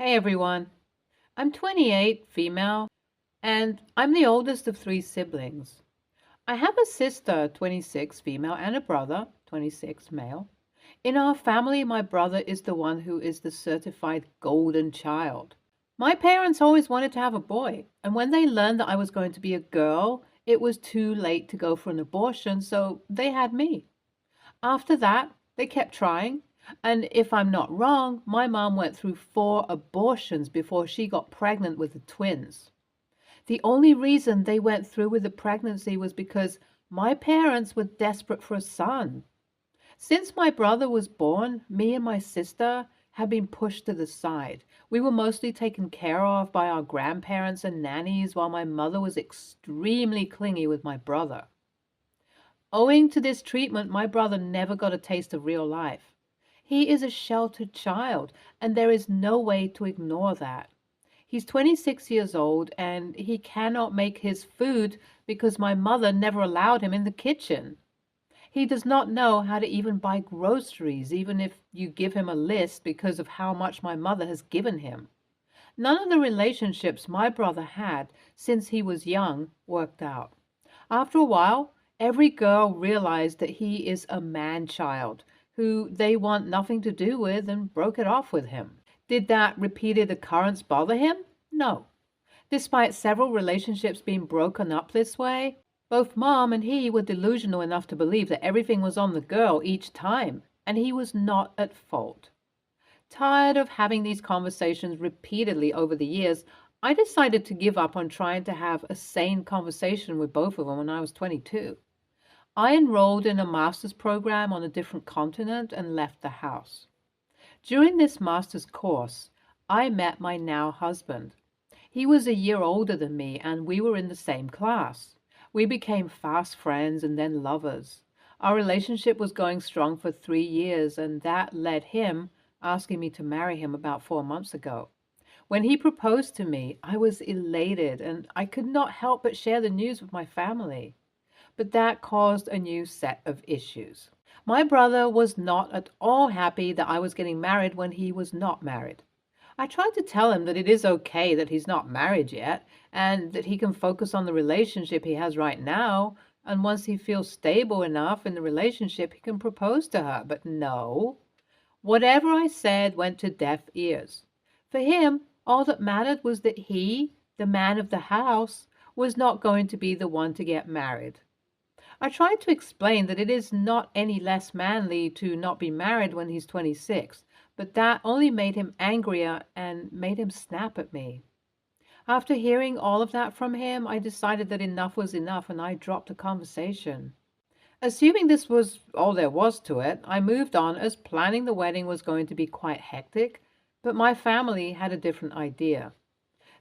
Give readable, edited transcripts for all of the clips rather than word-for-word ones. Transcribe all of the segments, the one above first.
Hey everyone, I'm 28, female, and I'm the oldest of three siblings. I have a sister, 26, female, and a brother, 26, male. In our family, my brother is the one who is the certified golden child. My parents always wanted to have a boy, and when they learned that I was going to be a girl, it was too late to go for an abortion, so they had me. After that, they kept trying. And if I'm not wrong, my mom went through 4 abortions before she got pregnant with the twins. The only reason they went through with the pregnancy was because my parents were desperate for a son. Since my brother was born, me and my sister have been pushed to the side. We were mostly taken care of by our grandparents and nannies while my mother was extremely clingy with my brother. Owing to this treatment, my brother never got a taste of real life. He is a sheltered child, and there is no way to ignore that. He's 26 years old, and he cannot make his food because my mother never allowed him in the kitchen. He does not know how to even buy groceries, even if you give him a list because of how much my mother has given him. None of the relationships my brother had since he was young worked out. After a while, every girl realized that he is a man child who they want nothing to do with and broke it off with him. Did that repeated occurrence bother him? No. Despite several relationships being broken up this way, both mom and he were delusional enough to believe that everything was on the girl each time, and he was not at fault. Tired of having these conversations repeatedly over the years, I decided to give up on trying to have a sane conversation with both of them when I was 22. I enrolled in a master's program on a different continent and left the house. During this master's course, I met my now husband. He was a year older than me, and we were in the same class. We became fast friends and then lovers. Our relationship was going strong for 3 years, and that led him asking me to marry him about 4 months ago. When he proposed to me, I was elated, and I could not help but share the news with my family. But that caused a new set of issues. My brother was not at all happy that I was getting married when he was not married. I tried to tell him that it is okay that he's not married yet and that he can focus on the relationship he has right now, and once he feels stable enough in the relationship, he can propose to her. But no. Whatever I said went to deaf ears. For him, all that mattered was that he, the man of the house, was not going to be the one to get married. I tried to explain that it is not any less manly to not be married when he's 26, but that only made him angrier and made him snap at me. After hearing all of that from him, I decided that enough was enough and I dropped the conversation. Assuming this was all there was to it, I moved on as planning the wedding was going to be quite hectic, but my family had a different idea.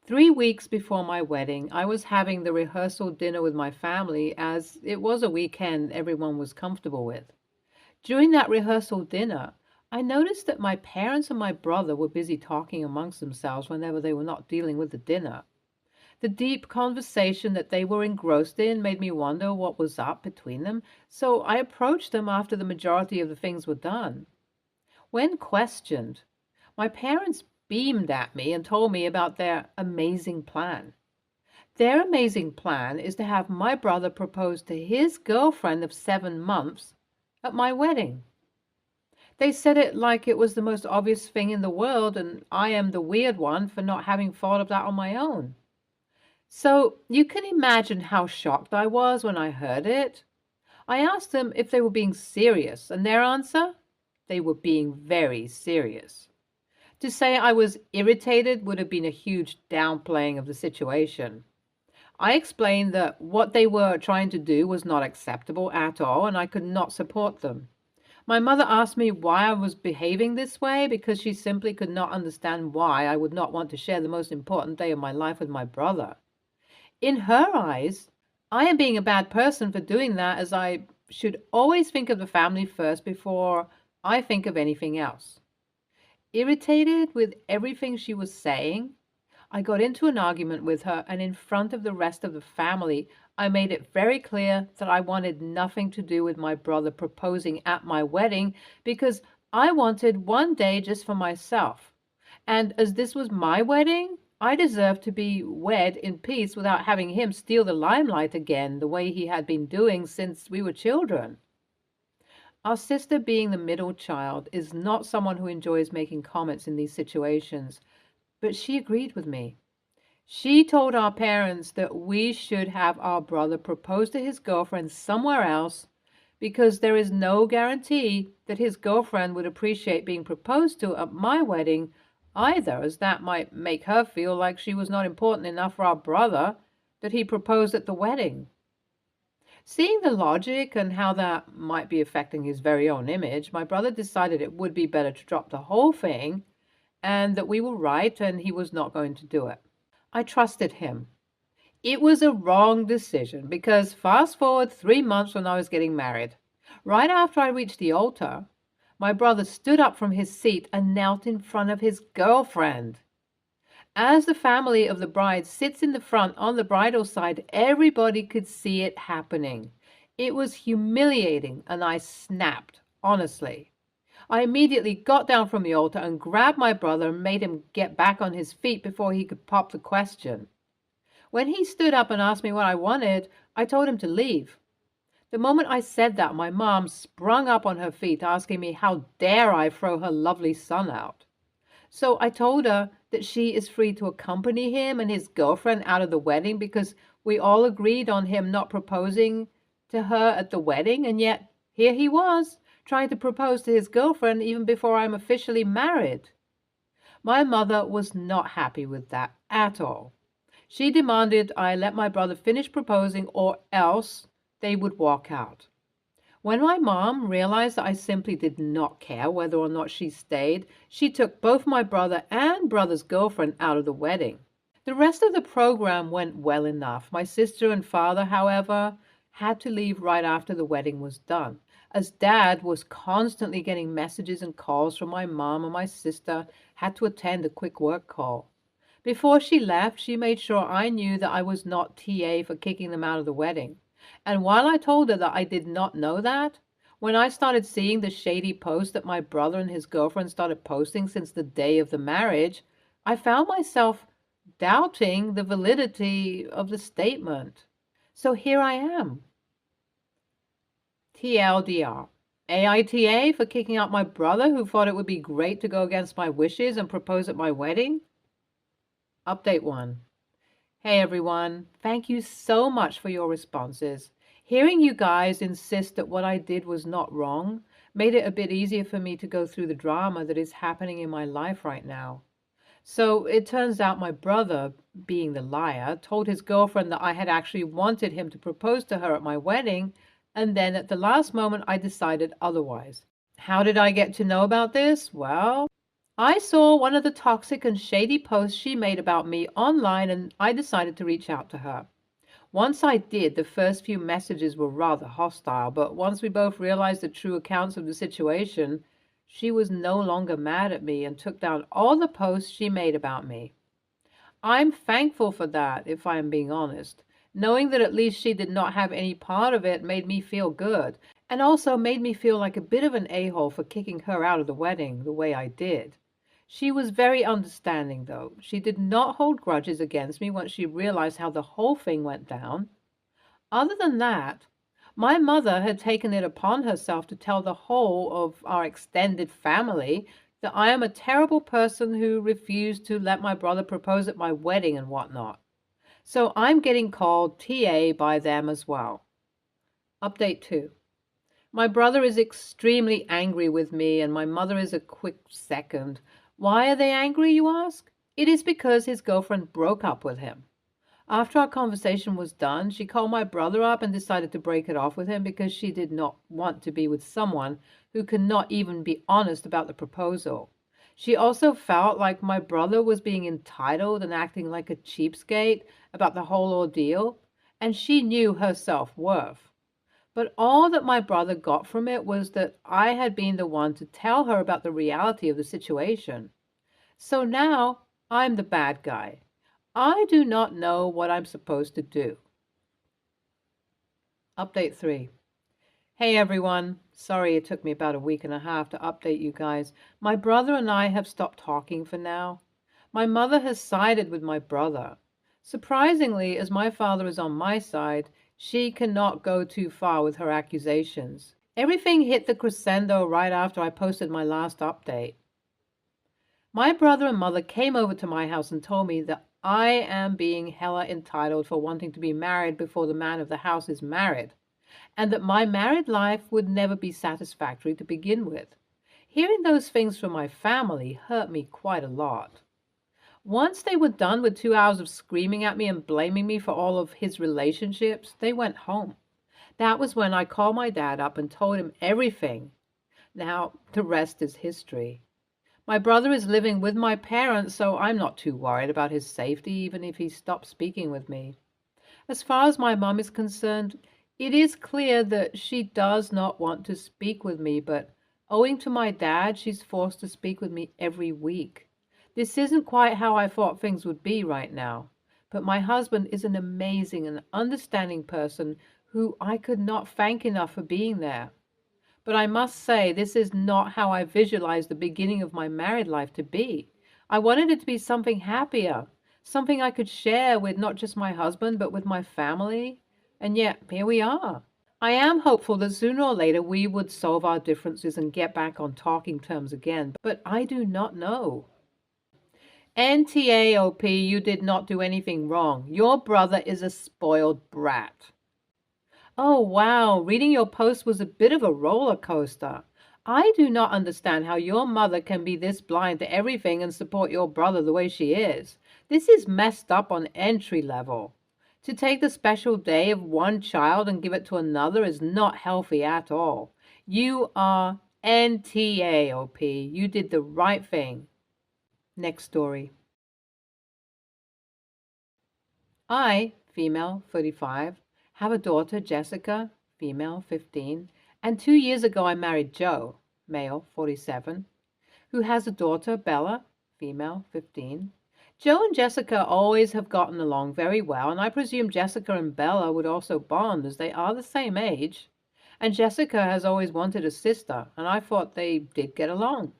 3 weeks before my wedding, I was having the rehearsal dinner with my family as it was a weekend everyone was comfortable with. During that rehearsal dinner, I noticed that my parents and my brother were busy talking amongst themselves whenever they were not dealing with the dinner. The deep conversation that they were engrossed in made me wonder what was up between them, so I approached them after the majority of the things were done. When questioned, my parents beamed at me and told me about their amazing plan. Their amazing plan is to have my brother propose to his girlfriend of 7 months at my wedding. They said it like it was the most obvious thing in the world, and I am the weird one for not having thought of that on my own. So you can imagine how shocked I was when I heard it. I asked them if they were being serious, and their answer? They were being very serious. To say I was irritated would have been a huge downplaying of the situation. I explained that what they were trying to do was not acceptable at all, and I could not support them. My mother asked me why I was behaving this way because she simply could not understand why I would not want to share the most important day of my life with my brother. In her eyes, I am being a bad person for doing that, as I should always think of the family first before I think of anything else. Irritated with everything she was saying, I got into an argument with her, and in front of the rest of the family, I made it very clear that I wanted nothing to do with my brother proposing at my wedding because I wanted one day just for myself. And as this was my wedding, I deserved to be wed in peace without having him steal the limelight again the way he had been doing since we were children. Our sister, being the middle child, is not someone who enjoys making comments in these situations, but she agreed with me. She told our parents that we should have our brother propose to his girlfriend somewhere else because there is no guarantee that his girlfriend would appreciate being proposed to at my wedding either, as that might make her feel like she was not important enough for our brother that he proposed at the wedding. Seeing the logic and how that might be affecting his very own image, my brother decided it would be better to drop the whole thing and that we were right and he was not going to do it. I trusted him. It was a wrong decision because fast forward 3 months when I was getting married. Right after I reached the altar, my brother stood up from his seat and knelt in front of his girlfriend. As the family of the bride sits in the front on the bridal side, everybody could see it happening. It was humiliating and I snapped, honestly. I immediately got down from the altar and grabbed my brother and made him get back on his feet before he could pop the question. When he stood up and asked me what I wanted, I told him to leave. The moment I said that, my mom sprung up on her feet, asking me how dare I throw her lovely son out. So I told her that she is free to accompany him and his girlfriend out of the wedding because we all agreed on him not proposing to her at the wedding, and yet here he was, trying to propose to his girlfriend even before I'm officially married. My mother was not happy with that at all. She demanded I let my brother finish proposing or else they would walk out. When my mom realized that I simply did not care whether or not she stayed, she took both my brother and brother's girlfriend out of the wedding. The rest of the program went well enough. My sister and father, however, had to leave right after the wedding was done, as Dad was constantly getting messages and calls from my mom, and my sister had to attend a quick work call. Before she left, she made sure I knew that I was not TA for kicking them out of the wedding. And while I told her that I did not know that, when I started seeing the shady posts that my brother and his girlfriend started posting since the day of the marriage, I found myself doubting the validity of the statement. So here I am. TLDR. AITA for kicking out my brother who thought it would be great to go against my wishes and propose at my wedding? Update 1. Hey everyone, thank you so much for your responses. Hearing you guys insist that what I did was not wrong made it a bit easier for me to go through the drama that is happening in my life right now. So it turns out my brother, being the liar, told his girlfriend that I had actually wanted him to propose to her at my wedding, and then at the last moment I decided otherwise. How did I get to know about this? Well, I saw one of the toxic and shady posts she made about me online and I decided to reach out to her. Once I did, the first few messages were rather hostile, but once we both realized the true accounts of the situation, she was no longer mad at me and took down all the posts she made about me. I'm thankful for that, if I am being honest. Knowing that at least she did not have any part of it made me feel good, and also made me feel like a bit of an a-hole for kicking her out of the wedding the way I did. She was very understanding, though. She did not hold grudges against me once she realized how the whole thing went down. Other than that, my mother had taken it upon herself to tell the whole of our extended family that I am a terrible person who refused to let my brother propose at my wedding and whatnot. So I'm getting called TA by them as well. Update 2. My brother is extremely angry with me and my mother is a quick second. Why are they angry, you ask? It is because his girlfriend broke up with him. After our conversation was done, she called my brother up and decided to break it off with him because she did not want to be with someone who could not even be honest about the proposal. She also felt like my brother was being entitled and acting like a cheapskate about the whole ordeal, and she knew her self-worth. But all that my brother got from it was that I had been the one to tell her about the reality of the situation. So now I'm the bad guy. I do not know what I'm supposed to do. Update 3. Hey everyone. Sorry it took me about a week and a half to update you guys. My brother and I have stopped talking for now. My mother has sided with my brother. Surprisingly, as my father is on my side, she cannot go too far with her accusations. Everything hit the crescendo right after I posted my last update. My brother and mother came over to my house and told me that I am being hella entitled for wanting to be married before the man of the house is married, and that my married life would never be satisfactory to begin with. Hearing those things from my family hurt me quite a lot. Once they were done with 2 hours of screaming at me and blaming me for all of his relationships, they went home. That was when I called my dad up and told him everything. Now, the rest is history. My brother is living with my parents, so I'm not too worried about his safety, even if he stops speaking with me. As far as my mom is concerned, it is clear that she does not want to speak with me, but owing to my dad, she's forced to speak with me every week. This isn't quite how I thought things would be right now, but my husband is an amazing and understanding person who I could not thank enough for being there. But I must say, this is not how I visualized the beginning of my married life to be. I wanted it to be something happier, something I could share with not just my husband, but with my family. And yet, here we are. I am hopeful that sooner or later we would solve our differences and get back on talking terms again, but I do not know. NTAOP, you did not do anything wrong. Your brother is a spoiled brat. Oh, wow. Reading your post was a bit of a roller coaster. I do not understand how your mother can be this blind to everything and support your brother the way she is. This is messed up on entry level. To take the special day of one child and give it to another is not healthy at all. You are NTAOP. You did the right thing. Next story. I, female, 35, have a daughter, Jessica, female, 15, and 2 years ago I married Joe, male, 47, who has a daughter, Bella, female, 15. Joe and Jessica always have gotten along very well, and I presume Jessica and Bella would also bond as they are the same age. And Jessica has always wanted a sister, and I thought they did get along.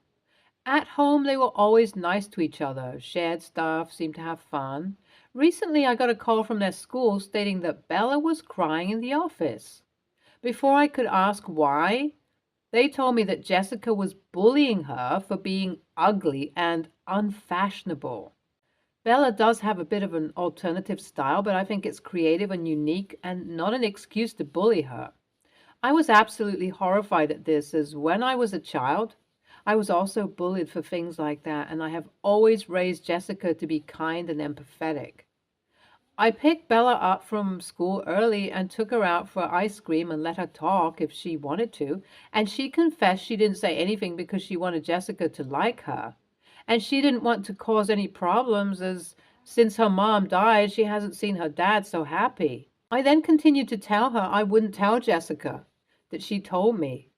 At home, they were always nice to each other, shared stuff, seemed to have fun. Recently, I got a call from their school stating that Bella was crying in the office. Before I could ask why, they told me that Jessica was bullying her for being ugly and unfashionable. Bella does have a bit of an alternative style, but I think it's creative and unique and not an excuse to bully her. I was absolutely horrified at this, as when I was a child, I was also bullied for things like that, and I have always raised Jessica to be kind and empathetic. I picked Bella up from school early and took her out for ice cream and let her talk if she wanted to, and she confessed she didn't say anything because she wanted Jessica to like her. And she didn't want to cause any problems, as since her mom died, she hasn't seen her dad so happy. I then continued to tell her I wouldn't tell Jessica that she told me,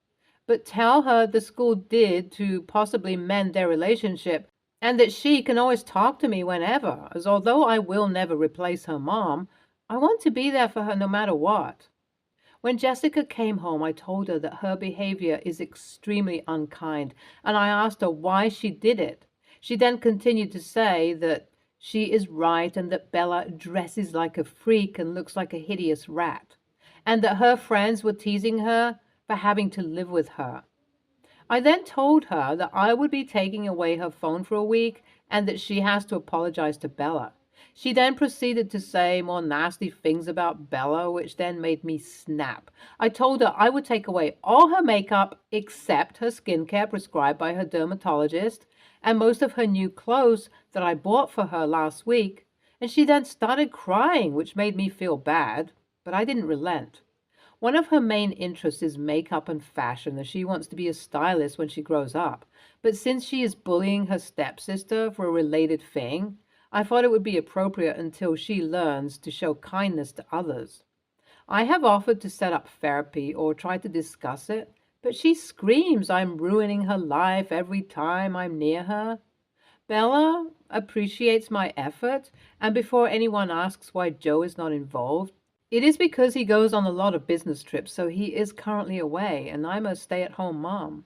but tell her the school did to possibly mend their relationship, and that she can always talk to me whenever, as although I will never replace her mom, I want to be there for her no matter what. When Jessica came home, I told her that her behavior is extremely unkind, and I asked her why she did it. She then continued to say that she is right and that Bella dresses like a freak and looks like a hideous rat, and that her friends were teasing her for having to live with her. I then told her that I would be taking away her phone for a week and that she has to apologize to Bella. She then proceeded to say more nasty things about Bella, which then made me snap. I told her I would take away all her makeup except her skincare prescribed by her dermatologist and most of her new clothes that I bought for her last week. And she then started crying, which made me feel bad, but I didn't relent. One of her main interests is makeup and fashion, as she wants to be a stylist when she grows up. But since she is bullying her stepsister for a related thing, I thought it would be appropriate until she learns to show kindness to others. I have offered to set up therapy or try to discuss it, but she screams I'm ruining her life every time I'm near her. Bella appreciates my effort, and before anyone asks why Joe is not involved, it is because he goes on a lot of business trips, so he is currently away, and I'm a stay-at-home mom.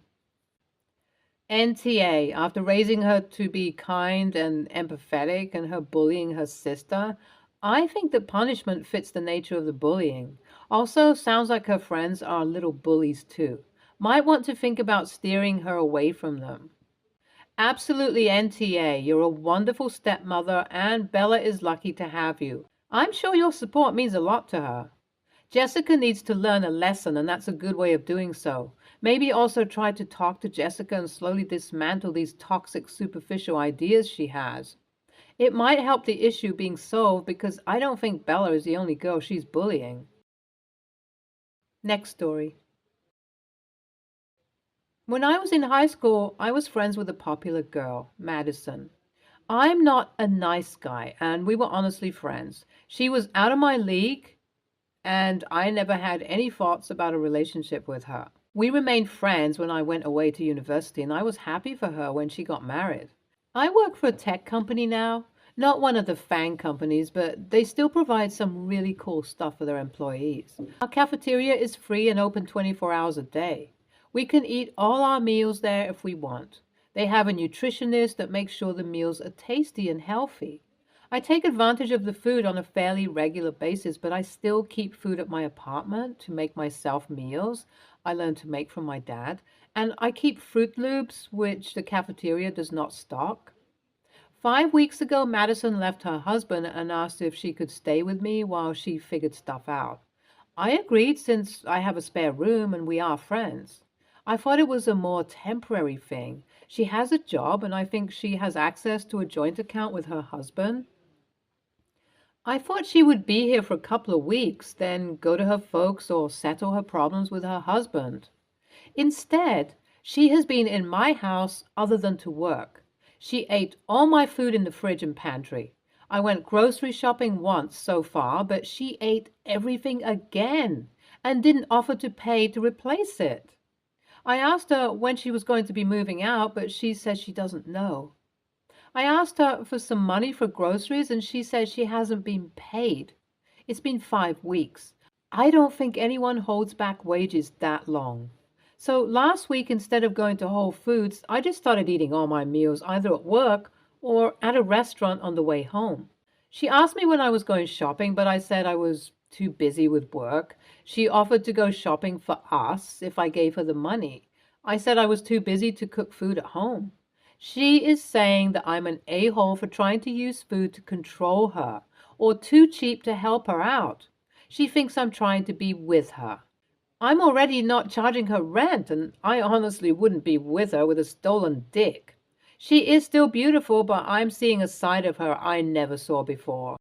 NTA, after raising her to be kind and empathetic and her bullying her sister, I think that punishment fits the nature of the bullying. Also, sounds like her friends are little bullies too. Might want to think about steering her away from them. Absolutely, NTA. You're a wonderful stepmother, and Bella is lucky to have you. I'm sure your support means a lot to her. Jessica needs to learn a lesson, and that's a good way of doing so. Maybe also try to talk to Jessica and slowly dismantle these toxic, superficial ideas she has. It might help the issue being solved because I don't think Bella is the only girl she's bullying. Next story. When I was in high school, I was friends with a popular girl, Madison. I'm not a nice guy, and we were honestly friends. She was out of my league, and I never had any thoughts about a relationship with her. We remained friends when I went away to university, and I was happy for her when she got married. I work for a tech company now, not one of the FANG companies, but they still provide some really cool stuff for their employees. Our cafeteria is free and open 24 hours a day. We can eat all our meals there if we want. They have a nutritionist that makes sure the meals are tasty and healthy. I take advantage of the food on a fairly regular basis, but I still keep food at my apartment to make myself meals I learned to make from my dad, and I keep Fruit Loops, which the cafeteria does not stock. 5 weeks ago, Madison left her husband and asked if she could stay with me while she figured stuff out. I agreed since I have a spare room and we are friends. I thought it was a more temporary thing. She has a job and I think she has access to a joint account with her husband. I thought she would be here for a couple of weeks, then go to her folks or settle her problems with her husband. Instead, she has been in my house other than to work. She ate all my food in the fridge and pantry. I went grocery shopping once so far, but she ate everything again and didn't offer to pay to replace it. I asked her when she was going to be moving out, but she says she doesn't know. I asked her for some money for groceries, and she says she hasn't been paid. It's been 5 weeks. I don't think anyone holds back wages that long. So last week, instead of going to Whole Foods, I just started eating all my meals either at work or at a restaurant on the way home. She asked me when I was going shopping, but I said I was too busy with work. She offered to go shopping for us if I gave her the money. I said I was too busy to cook food at home. She is saying that I'm an a-hole for trying to use food to control her or too cheap to help her out. She thinks I'm trying to be with her. I'm already not charging her rent, and I honestly wouldn't be with her with a stolen dick. She is still beautiful, but I'm seeing a side of her I never saw before.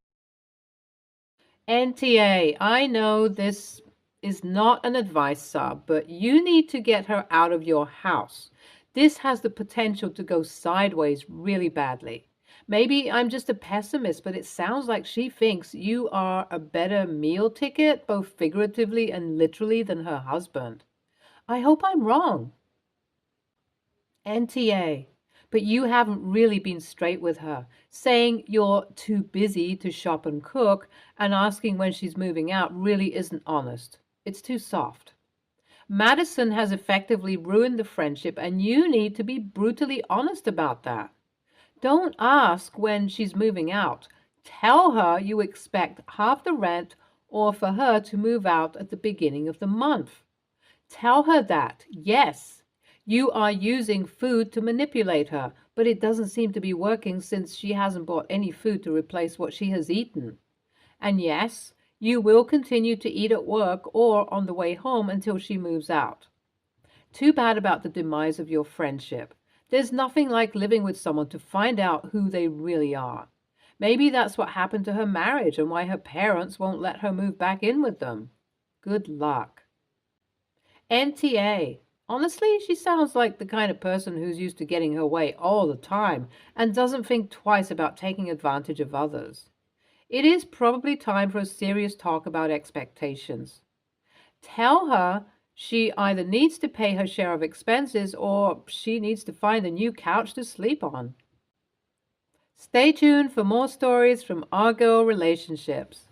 NTA, I know this is not an advice sub, but you need to get her out of your house. This has the potential to go sideways really badly. Maybe I'm just a pessimist, but it sounds like she thinks you are a better meal ticket, both figuratively and literally, than her husband. I hope I'm wrong. NTA, but you haven't really been straight with her. Saying you're too busy to shop and cook and asking when she's moving out really isn't honest. It's too soft. Madison has effectively ruined the friendship, and you need to be brutally honest about that. Don't ask when she's moving out. Tell her you expect half the rent or for her to move out at the beginning of the month. Tell her that, yes, you are using food to manipulate her, but it doesn't seem to be working since she hasn't bought any food to replace what she has eaten. And yes, you will continue to eat at work or on the way home until she moves out. Too bad about the demise of your friendship. There's nothing like living with someone to find out who they really are. Maybe that's what happened to her marriage and why her parents won't let her move back in with them. Good luck. NTA. Honestly, she sounds like the kind of person who's used to getting her way all the time and doesn't think twice about taking advantage of others. It is probably time for a serious talk about expectations. Tell her she either needs to pay her share of expenses or she needs to find a new couch to sleep on. Stay tuned for more stories from our girl relationships.